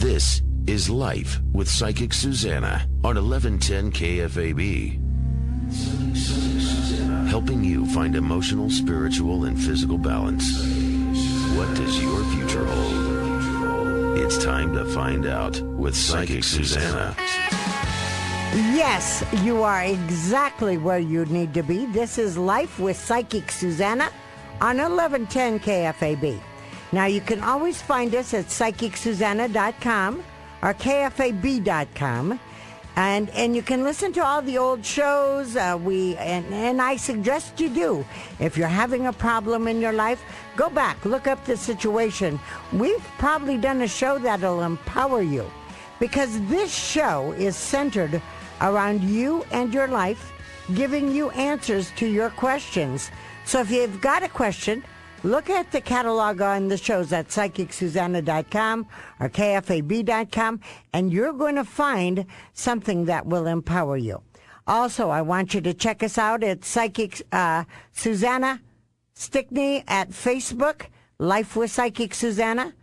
This is Life with Psychic Suzanna on 1110 KFAB. Helping you find emotional, spiritual, and physical balance. What does your future hold? It's time to find out with Psychic Suzanna. Yes, you are exactly where you need to be. This is Life with Psychic Suzanna on 1110 KFAB. Now, you can always find us at PsychicSuzanna.com or KFAB.com. And you can listen to all the old shows. And I suggest you do. If you're having a problem in your life, go back, look up the situation. We've probably done a show that'll empower you, because this show is centered around you and your life, giving you answers to your questions. So if you've got a question, look at the catalog on the shows at PsychicSuzanna.com or KFAB.com, and you're going to find something that will empower you. Also, I want you to check us out at Psychic Suzanna Stickney at Facebook, Life with Psychic Suzanna,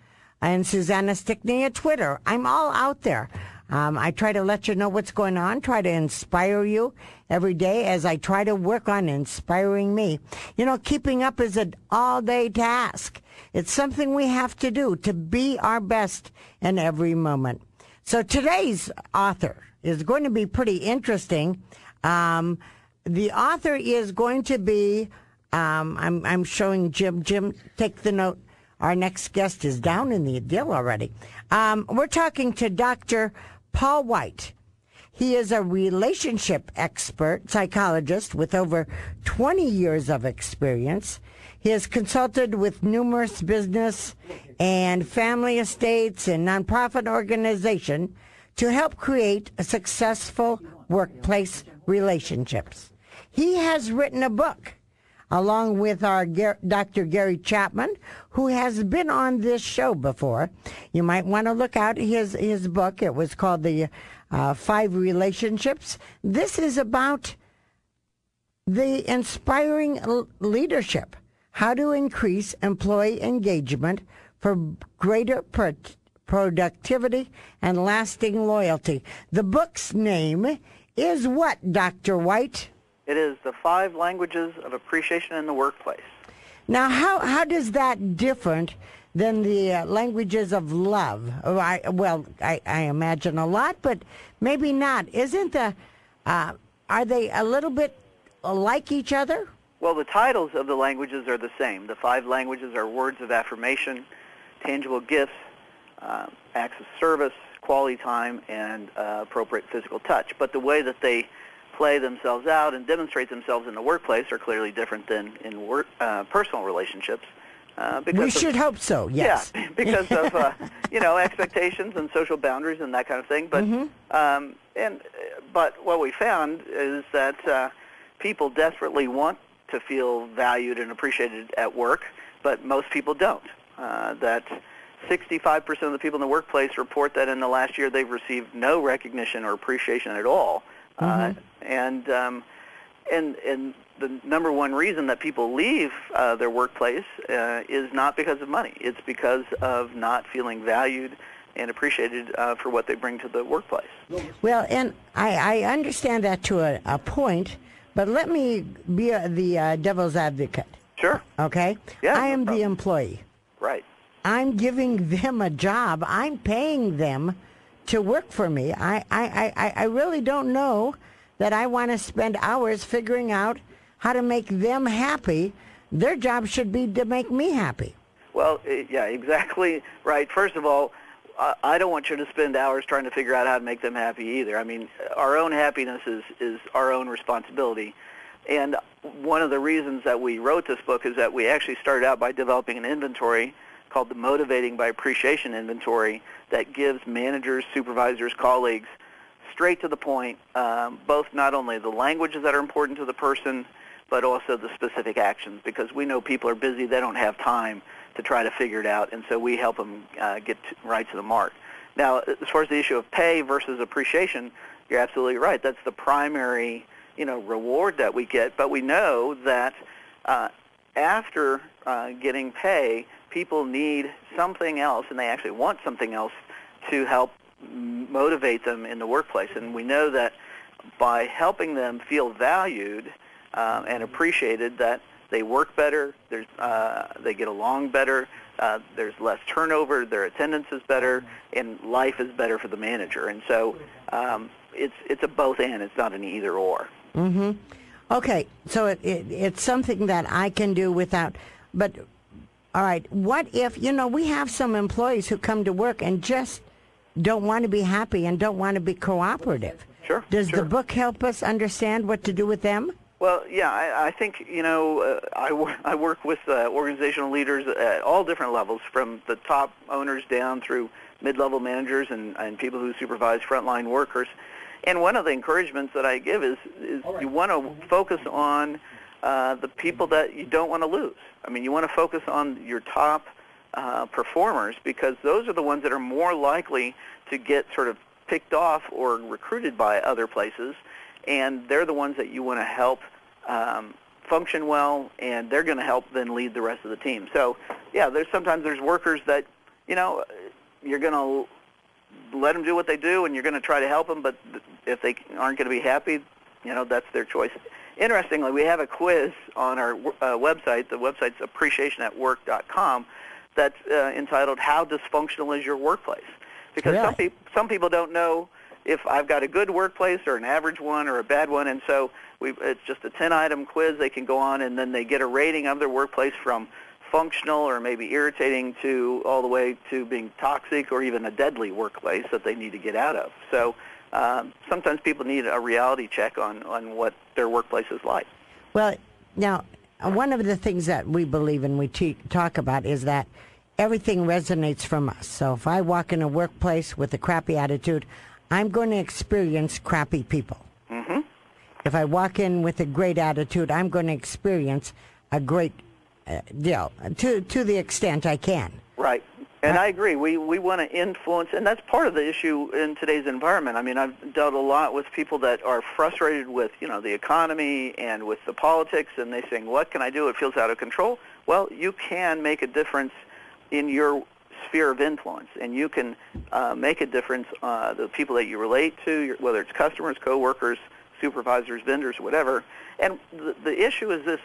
and Suzanna Stickney at Twitter. I'm all out there. I try to let you know what's going on, try to inspire you every day as I try to work on inspiring me. You know, keeping up is an all-day task. It's something we have to do to be our best in every moment. So today's author is going to be pretty interesting. The author is going to be, I'm showing Jim. Jim, take the note. Our next guest is down in the deal already. We're talking to Dr. Paul White. He is a relationship expert psychologist with over 20 years of experience. He has consulted with numerous business and family estates and nonprofit organizations to help create successful workplace relationships. He has written a book along with our Dr. Gary Chapman, who has been on this show before. You might want to look out his book. It was called The 5 Relationships. This is about the inspiring leadership, how to increase employee engagement for greater productivity and lasting loyalty. The book's name is what, Dr. White? It is The 5 Languages of Appreciation in the Workplace. Now, how does that different than the languages of love? I imagine a lot, but maybe not. Are they a little bit like each other? Well, the titles of the languages are the same. The 5 languages are words of affirmation, tangible gifts, acts of service, quality time, and appropriate physical touch. But the way that they play themselves out and demonstrate themselves in the workplace are clearly different than in personal relationships. We should hope so, yes. Yeah, because of expectations and social boundaries and that kind of thing. But but what we found is that people desperately want to feel valued and appreciated at work, but most people don't. That 65% of the people in the workplace report that in the last year they've received no recognition or appreciation at all. And the number one reason that people leave their workplace is not because of money. It's because of not feeling valued and appreciated for what they bring to the workplace. Well, and I understand that to a point, but let me be the devil's advocate. Sure. Okay? Yeah, I am no the employee. Right. I'm giving them a job. I'm paying them to work for me. I really don't know that I want to spend hours figuring out how to make them happy. Their job should be to make me happy. Well, yeah, exactly right. First of all, I don't want you to spend hours trying to figure out how to make them happy either. I mean, our own happiness is our own responsibility. And one of the reasons that we wrote this book is that we actually started out by developing an inventory called the Motivating by Appreciation Inventory that gives managers, supervisors, colleagues straight to the point, both not only the languages that are important to the person, but also the specific actions, because we know people are busy, they don't have time to try to figure it out, and so we help them get right to the mark. Now, as far as the issue of pay versus appreciation, you're absolutely right. That's the primary, reward that we get, but we know that after getting pay, people need something else, and they actually want something else to help motivate them in the workplace. And we know that by helping them feel valued and appreciated, that they work better, they get along better, there's less turnover, their attendance is better, and life is better for the manager. And so it's a both and. It's not an either or. Mm-hmm. Okay, so it's something that I can do without, but all right, what if, we have some employees who come to work and just don't want to be happy and don't want to be cooperative? Sure. Does the book help us understand what to do with them? Well, yeah, I think, I work with organizational leaders at all different levels, from the top owners down through mid-level managers and people who supervise frontline workers. And one of the encouragements that I give is you want to focus on the people that you don't want to lose. I mean, you want to focus on your top performers, because those are the ones that are more likely to get sort of picked off or recruited by other places, and they're the ones that you want to help function well, and they're going to help then lead the rest of the team. So, yeah, sometimes there's workers that, you're going to let them do what they do, and you're going to try to help them, but if they aren't going to be happy, that's their choice. Interestingly, we have a quiz on our website. The website's appreciationatwork.com that's entitled, How Dysfunctional is Your Workplace? Because some people don't know if I've got a good workplace or an average one or a bad one, and so it's just a 10-item quiz they can go on, and then they get a rating of their workplace from functional or maybe irritating to all the way to being toxic or even a deadly workplace that they need to get out of. So sometimes people need a reality check on what their workplace is like. Well, now, one of the things that we believe and we talk about is that everything resonates from us. So if I walk in a workplace with a crappy attitude, I'm going to experience crappy people. Mm-hmm. If I walk in with a great attitude, I'm going to experience a great deal, to the extent I can. Right. And I agree. We want to influence, and that's part of the issue in today's environment. I mean, I've dealt a lot with people that are frustrated with, the economy and with the politics, and they're saying, what can I do? It feels out of control. Well, you can make a difference in your sphere of influence, and you can make a difference, the people that you relate to, whether it's customers, coworkers, supervisors, vendors, whatever. And the issue is this,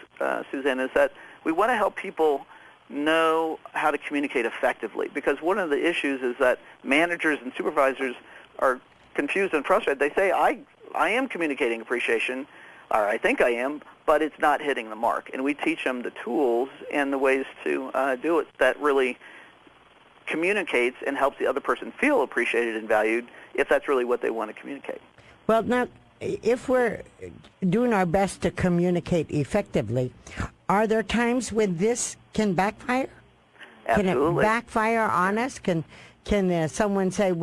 Suzanne, is that we want to help people know how to communicate effectively, because one of the issues is that managers and supervisors are confused and frustrated. They say, I am communicating appreciation, or I think I am, but it's not hitting the mark. And we teach them the tools and the ways to do it that really communicates and helps the other person feel appreciated and valued, if that's really what they want to communicate. Well, now, if we're doing our best to communicate effectively, are there times when this can backfire? Absolutely. Can it backfire on us? Can someone say,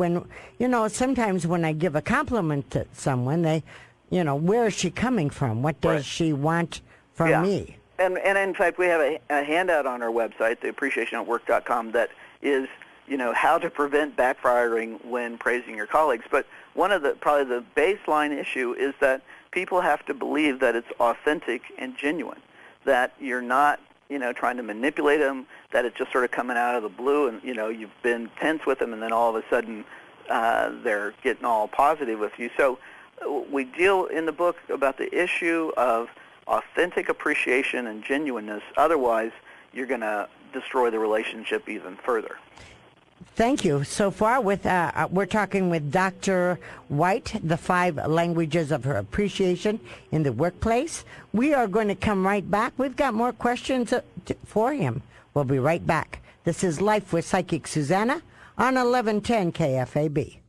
sometimes when I give a compliment to someone, they, where is she coming from? What does she want from me? And in fact, we have a handout on our website, the appreciationatwork.com, that is, how to prevent backfiring when praising your colleagues. But one of probably the baseline issue is that people have to believe that it's authentic and genuine, that you're not, trying to manipulate them, that it's just sort of coming out of the blue and, you've been tense with them and then all of a sudden they're getting all positive with you. So we deal in the book about the issue of authentic appreciation and genuineness. Otherwise, you're going to destroy the relationship even further. Thank you. So far, we're talking with Dr. White, the 5 languages of her appreciation in the workplace. We are going to come right back. We've got more questions for him. We'll be right back. This is Life with Psychic Suzanna on 1110 KFAB.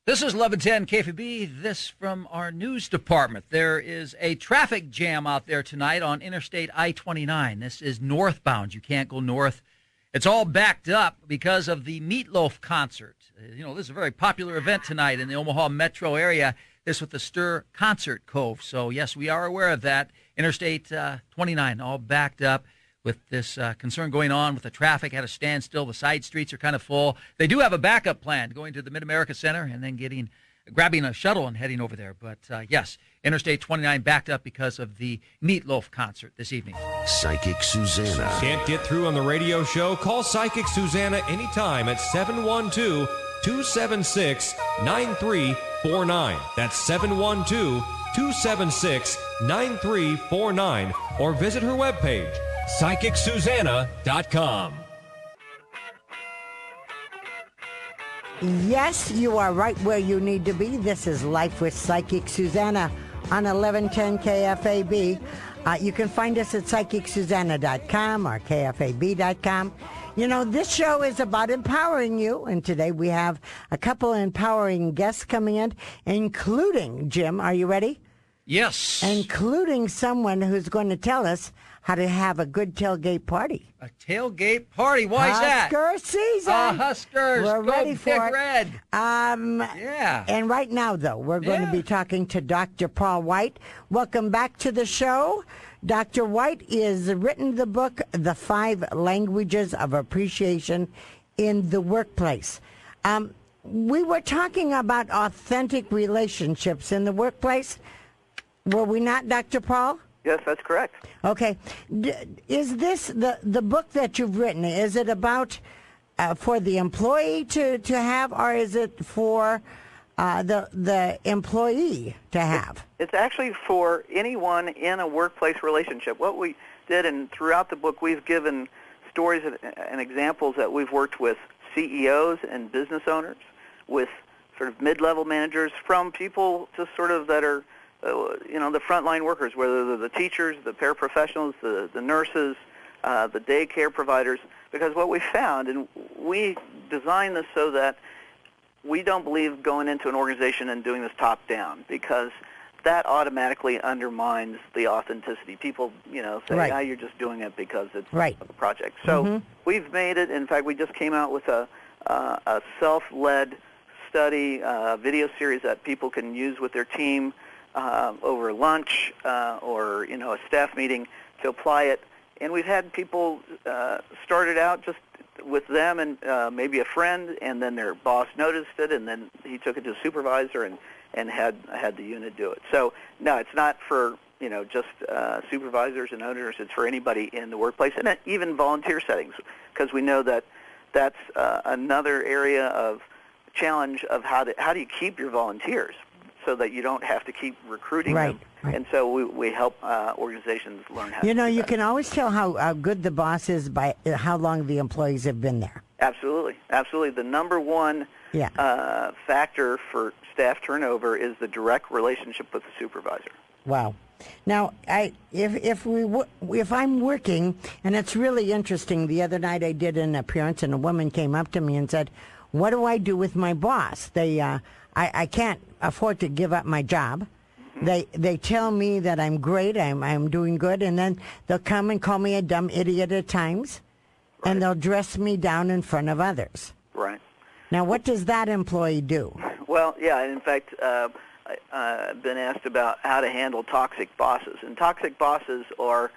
This is 1110 KFAB. This from our news department. There is a traffic jam out there tonight on Interstate I-29. This is northbound. You can't go north. It's all backed up because of the Meatloaf concert. This is a very popular event tonight in the Omaha metro area. This with the Stir Concert Cove. So, yes, we are aware of that. Interstate 29 all backed up with this concern going on with the traffic at a standstill. The side streets are kind of full. They do have a backup plan, going to the Mid-America Center and then grabbing a shuttle and heading over there. But, yes, Interstate 29 backed up because of the Meatloaf concert this evening. Psychic Suzanna. Can't get through on the radio show? Call Psychic Susanna anytime at 712-276-9349. That's 712-276-9349. Or visit her webpage, PsychicSuzanna.com. Yes, you are right where you need to be. This is Life with Psychic Suzanna on 1110 KFAB. You can find us at PsychicSuzanna.com or KFAB.com. You know, this show is about empowering you, and today we have a couple empowering guests coming in, including, Jim, are you ready? Yes. Including someone who's going to tell us how to have a good tailgate party. A tailgate party. Why is that? Husker season. Huskers. We're Go ready for it. Red. Yeah. And right now, though, we're going to be talking to Dr. Paul White. Welcome back to the show. Dr. White has written the book, The 5 Languages of Appreciation in the Workplace. We were talking about authentic relationships in the workplace. Were we not, Dr. Paul? Yes, that's correct. Okay. Is this the book that you've written? Is it about for the employee to have, or is it for the employee to have? It's actually for anyone in a workplace relationship. What we did, and throughout the book, we've given stories and examples that we've worked with CEOs and business owners, with sort of mid-level managers, from people just sort of that are the frontline workers, whether they're the teachers, the paraprofessionals, the nurses, the daycare providers, because what we found, and we designed this so that we don't believe going into an organization and doing this top-down, because that automatically undermines the authenticity. People, say, you're just doing it because it's a project. So we've made it. In fact, we just came out with a self-led study video series that people can use with their team over lunch or a staff meeting to apply it. And we've had people start it out just with them and maybe a friend, and then their boss noticed it, and then he took it to a supervisor and had the unit do it. So no, it's not for just supervisors and owners. It's for anybody in the workplace, and even volunteer settings, because we know that that's another area of challenge of how do you keep your volunteers so that you don't have to keep recruiting them. Right. And so we help organizations learn how to do that. You can always tell how good the boss is by how long the employees have been there. Absolutely. The number one factor for staff turnover is the direct relationship with the supervisor. Wow. Now, if I'm working, and it's really interesting, the other night I did an appearance and a woman came up to me and said, what do I do with my boss? I can't afford to give up my job. They tell me that I'm great, I'm doing good, and then they'll come and call me a dumb idiot at times, and they'll dress me down in front of others. Right. Now, what does that employee do? Well, yeah, in fact, I've been asked about how to handle toxic bosses. And toxic bosses are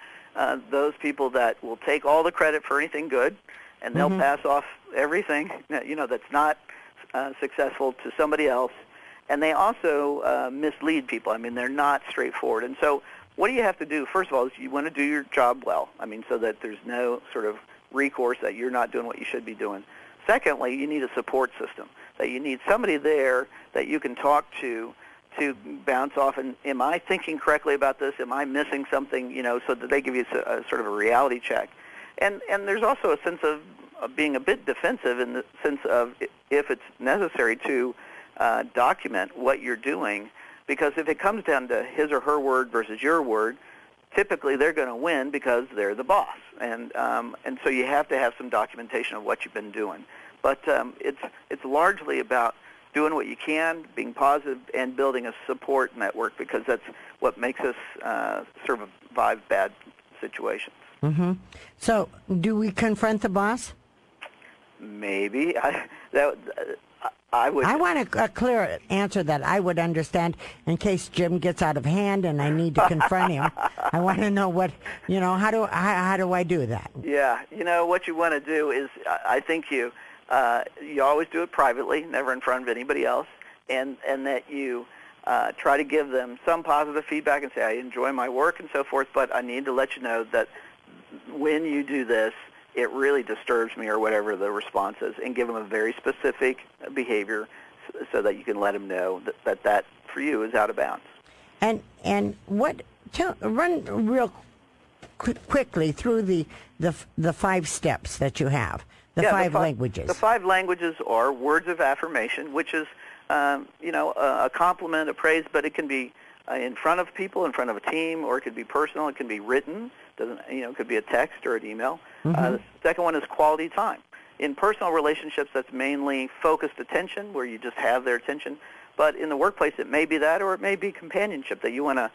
those people that will take all the credit for anything good, and they'll pass off everything, that's not successful to somebody else. And they also mislead people. I mean, they're not straightforward. And so what do you have to do? First of all, is you want to do your job well, so that there's no sort of recourse that you're not doing what you should be doing. Secondly, you need a support system, that you need somebody there that you can talk to bounce off, and am I thinking correctly about this? Am I missing something, so that they give you a sort of a reality check. And there's also a sense of being a bit defensive in the sense of if it's necessary to document what you're doing, because if it comes down to his or her word versus your word, typically they're going to win because they're the boss, and so you have to have some documentation of what you've been doing. But it's largely about doing what you can, being positive, and building a support network, because that's what makes us survive bad situations. Mm-hmm. So, do we confront the boss? Maybe. I would. I want a clear answer that I would understand in case Jim gets out of hand and I need to confront him. I want to know how do I do that? Yeah, what you want to do is, I think you always do it privately, never in front of anybody else, and that you try to give them some positive feedback and say, I enjoy my work and so forth, but I need to let you know that when you do this, it really disturbs me, or whatever the response is, and give them a very specific behavior so that you can let them know that for you is out of bounds. And run real quickly through the 5 steps that you have, the 5 languages. The 5 languages are words of affirmation, which is a compliment, a praise, but it can be in front of people, in front of a team, or it could be personal. It can be written. It could be a text or an email. The second one is quality time. In personal relationships, that's mainly focused attention, where you just have their attention. But in the workplace, it may be that, or it may be companionship, that you want to,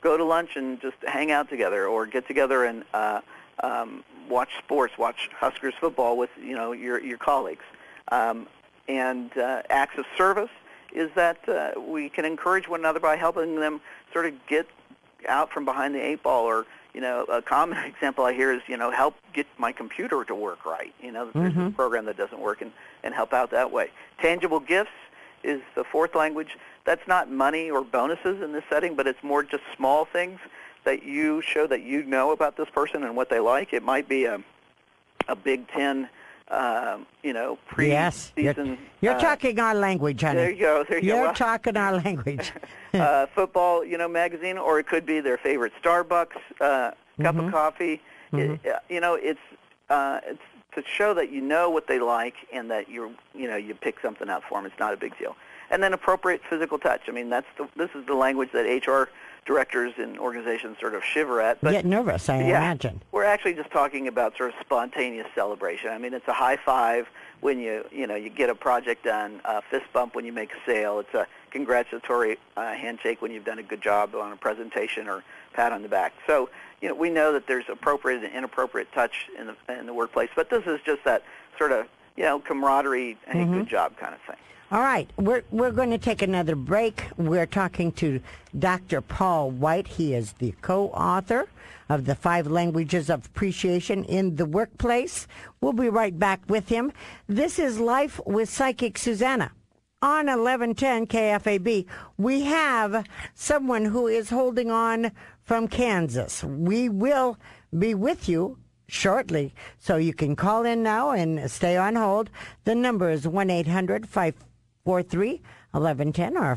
go to lunch and just hang out together, or get together and watch sports, watch Huskers football with, your colleagues. And acts of service is that we can encourage one another by helping them sort of get out from behind the 8 ball, or a common example I hear is, help get my computer to work right. There's a program that doesn't work, and help out that way. Tangible gifts is the 4th language. That's not money or bonuses in this setting, but it's more just small things that you show that you know about this person and what they like. It might be a Big Ten, pre-season. You're talking our language, honey. There you go. You're talking our language. Football, magazine, or it could be their favorite Starbucks cup of coffee. It's to show that you know what they like, and that you pick something out for them. It's not a big deal. And then appropriate physical touch. I mean, this is the language that HR directors in organizations sort of shiver at. But get nervous, I imagine. We're actually just talking about sort of spontaneous celebration. I mean, it's a high five when you get a project done, a fist bump when you make a sale. It's a congratulatory handshake when you've done a good job on a presentation, or pat on the back. So, we know that there's appropriate and inappropriate touch in the workplace, but this is just that sort of, camaraderie, hey, good job kind of thing. All right, we're going to take another break. We're talking to Dr. Paul White. He is the co-author of the 5 Languages of Appreciation in the Workplace. We'll be right back with him. This is Life with Psychic Suzanna on 1110 KFAB. We have someone who is holding on from Kansas. We will be with you shortly, so you can call in now and stay on hold. The number is 1-800-543-1110 or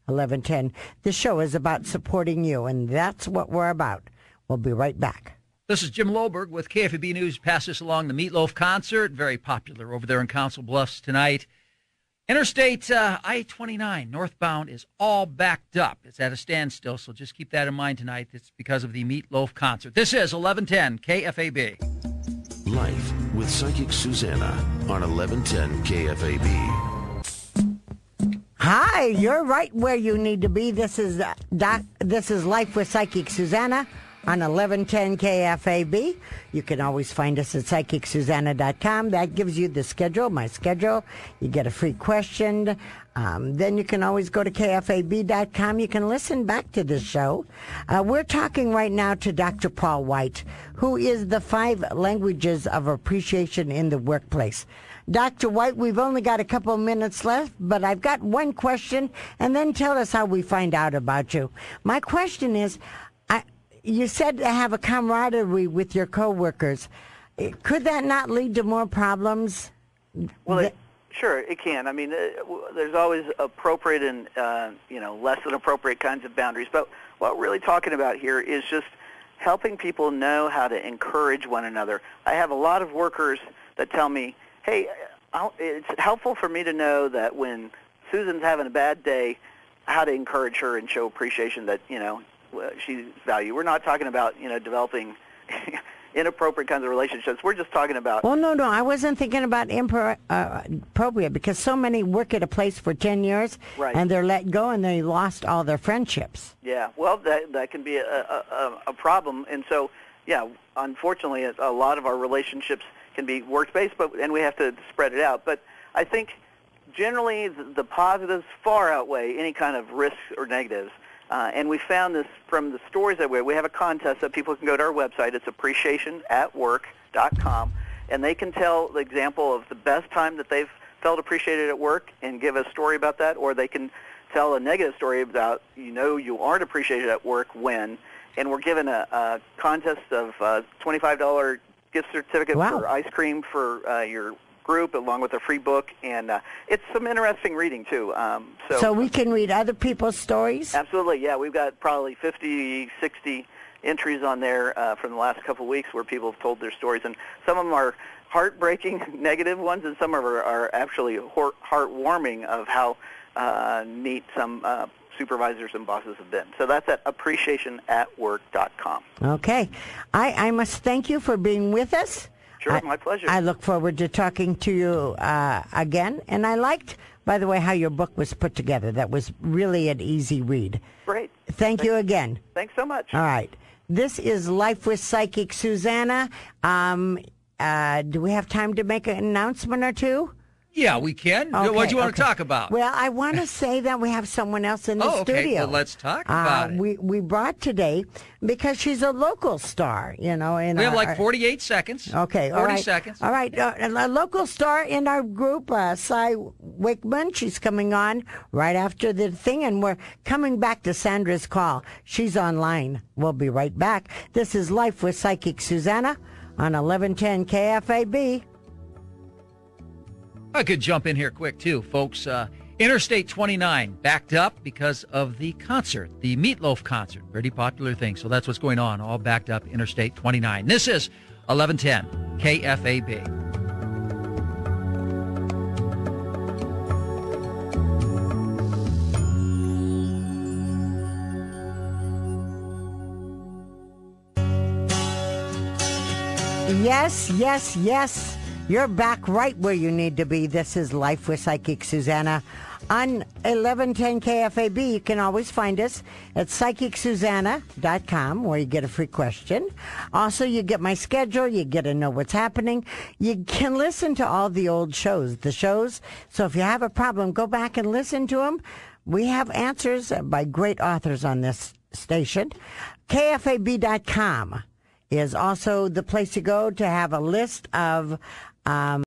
558-1110. The show is about supporting you, and that's what we're about. We'll be right back. This is Jim Loberg with KFAB News. Pass this along. The Meatloaf concert, very popular over there in Council Bluffs tonight. Interstate I-29 northbound is all backed up. It's at a standstill, so just keep that in mind tonight. It's because of the Meatloaf concert. This is 1110 KFAB. Life with Psychic Suzanna on 1110 KFAB. Hi, you're right where you need to be. This is Life with Psychic Suzanna on 1110 KFAB. You can always find us at PsychicSuzanna.com. That gives you the schedule, my schedule. You get a free question. Then you can always go to KFAB.com. You can listen back to this show. We're talking right now to Dr. Paul White, who is the 5 Languages of Appreciation in the Workplace. Dr. White, we've only got a couple of minutes left, but I've got one question, and then tell us how we find out about you. My question is, you said to have a camaraderie with your coworkers. Could that not lead to more problems? Well, sure, it can. I mean, there's always appropriate and less than appropriate kinds of boundaries. But what we're really talking about here is just helping people know how to encourage one another. I have a lot of workers that tell me, hey, it's helpful for me to know that when Susan's having a bad day, how to encourage her and show appreciation that, she's valued. We're not talking about, developing inappropriate kinds of relationships. We're just talking about... Well, no, I wasn't thinking about appropriate, because so many work at a place for 10 years, right, and they're let go and they lost all their friendships. Yeah, well, that can be a problem. And so, yeah, unfortunately, a lot of our relationships can be work-based, and we have to spread it out. But I think generally the positives far outweigh any kind of risks or negatives. And we found this from the stories that we have a contest that people can go to our website. It's appreciationatwork.com, and they can tell the example of the best time that they've felt appreciated at work and give a story about that, or they can tell a negative story about, you aren't appreciated at work when, and we're giving a contest of $25 gift certificate Wow. for ice cream for your group, along with a free book, and it's some interesting reading too. So we can read other people's stories? Absolutely, yeah. We've got probably 50, 60 entries on there from the last couple of weeks where people have told their stories, and some of them are heartbreaking negative ones, and some of them are actually heartwarming of how neat some supervisors and bosses have been. So that's at appreciationatwork.com. Okay. I must thank you for being with us. Sure, my pleasure. I look forward to talking to you again. And I liked, by the way, how your book was put together. That was really an easy read. Great. Thank you again. Thanks so much. All right. This is Life with Psychic Suzanna. Do we have time to make an announcement or two? Yeah, we can. Okay, What do you want to talk about? Well, I want to say that we have someone else in the studio. Okay. Well, let's talk about it. We brought today because she's a local star, you know. We have like 48 seconds. Okay, 40 seconds. All right, a local star in our group, Cy Wickman. She's coming on right after the thing, and we're coming back to Sandra's call. She's online. We'll be right back. This is Life with Psychic Suzanna on 1110 KFAB. I could jump in here quick, too, folks. Interstate 29 backed up because of the concert, the Meatloaf concert. Pretty popular thing. So that's what's going on, all backed up Interstate 29. This is 1110 KFAB. Yes, yes, yes. You're back right where you need to be. This is Life with Psychic Suzanna. On 1110 KFAB, you can always find us at PsychicSuzanna.com, where you get a free question. Also, you get my schedule. You get to know what's happening. You can listen to all the old shows, So if you have a problem, go back and listen to them. We have answers by great authors on this station. KFAB.com is also the place to go to have a list of